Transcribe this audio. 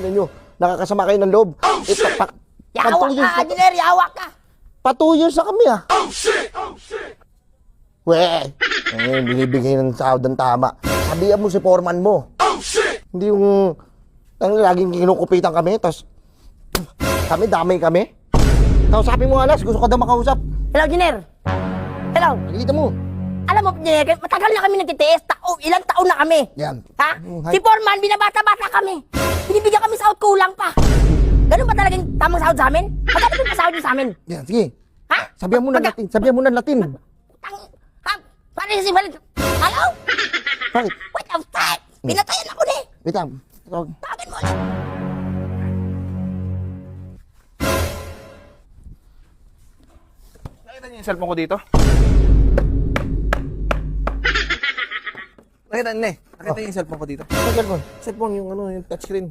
ninyo. Nakakasama kayo ng loob. Yawak ka, engineer, yawak ka. Pa 2 years na kami ah. Oh shit! Binibigay ng sahod ng tama. Sabihan mo si foreman mo. Oh shit! Hindi yung laging kinukupitan kami, tapos kami, damay kami. Kausapin mo alas, gusto ko daw makausap. Hello, engineer. Hello. Nakikita mo. Alam mo, engineer, matagal na kami nagtitiis. Ilang taon na kami. Yan. Ha? Hi. Si foreman, binabata-bata kami. Binibigyan kami sahod, kulang pa. Ganun ba talagang tamang sahod sa amin? Magkano ba yung sahod niyo sa amin? Yan, sige. Ha? Sabihan mo ng Latin. Sabihan mo ng Latin. Ha? Paano yung simulan? Hello? Bakit? What the fuck? Pinatayan ako ni. Wait lang. Tawagin mo ulit. Nakita niyo yung cellphone ko dito? Nakita niyo yung cellphone ko dito? Cellphone. Cellphone yung touchscreen.